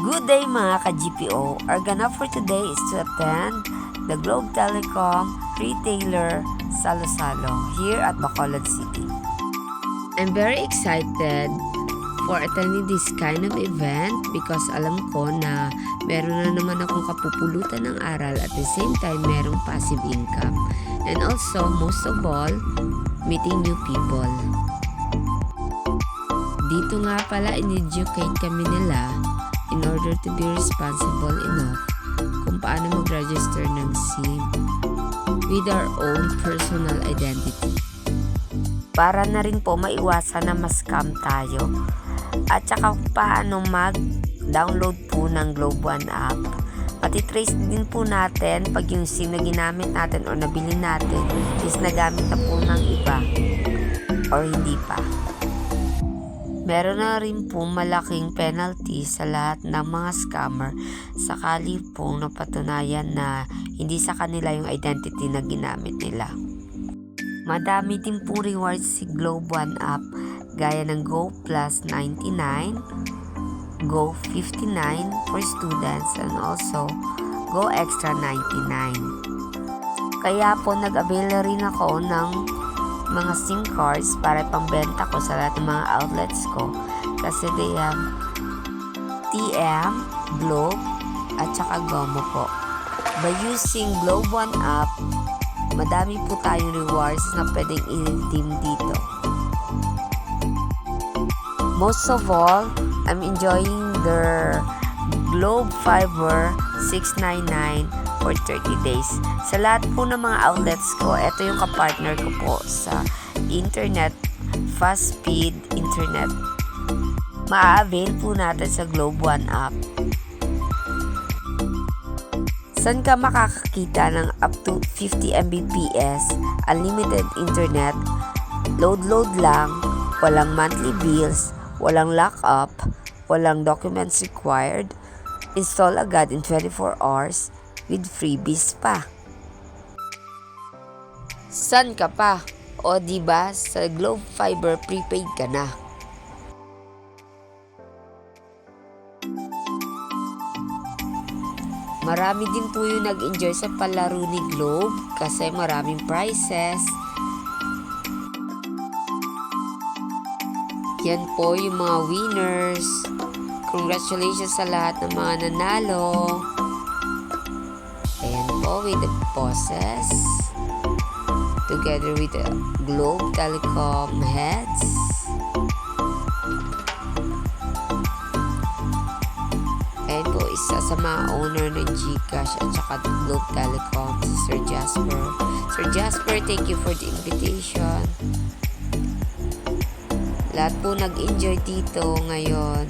Good day mga ka-GPO. Our ganap for today is to attend the Globe Telecom Retailer Salo-Salo here at Bacolod City. I'm very excited for attending this kind of event because alam ko na meron na naman akong kapupulutan ng aral at the same time merong passive income. And also, most of all, meeting new people. Dito nga pala in-educate kami nila in order to be responsible enough kung paano mag-register ng SIM with our own personal identity. Para na rin po maiwasan na ma-scam tayo at saka paano mag-download po ng Globe One app. Matitrace din po natin pag yung SIM na ginamit natin o nabili natin is nagamit na po ng iba or hindi pa. Meron na rin po malaking penalty sa lahat ng mga scammer sakali pong napatunayan na hindi sa kanila yung identity na ginamit nila. Madami din po rewards si Globe One app gaya ng Go Plus 99, Go 59 for students and also Go Extra 99. Kaya po nag-avail rin ako ng mga SIM cards para pambenta ko sa lahat ng mga outlets ko kasi they have TM, Globe at saka Gomo po. By using Globe One app, madami po tayong rewards na pwedeng i-redeem dito. Most of all, I'm enjoying their Globe Fiber 699 for 30 days. Sa lahat po ng mga outlets ko, ito yung kapartner ko po sa internet, fast speed internet. Ma-avail po natin sa Globe One app. Saan ka makakakita ng up to 50 Mbps, unlimited internet, load lang, walang monthly bills, walang lock-up, walang documents required, install agad in 24 hours, with freebies pa. San ka pa? O diba sa Globe Fiber prepaid ka na? Marami din po yung nag-enjoy sa palaro ni Globe kasi maraming prizes. Yan po yung mga winners. Congratulations sa lahat ng mga nanalo. Ayan po with the bosses together with the Globe Telecom heads. Ayan po isa sa mga owner ng GCash at saka Globe Telecom, si Sir Jasper. Sir Jasper, thank you for the invitation. Lahat po nag-enjoy dito ngayon.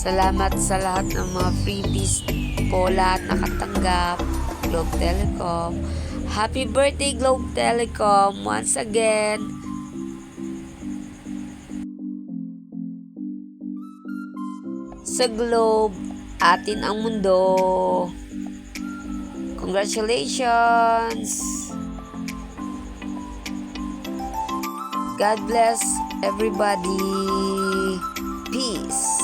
Salamat sa lahat ng mga freebies po, lahat nakatanggap. Globe Telecom. Happy birthday Globe Telecom once again. Sa Globe, atin ang mundo. Congratulations. God bless everybody. Peace.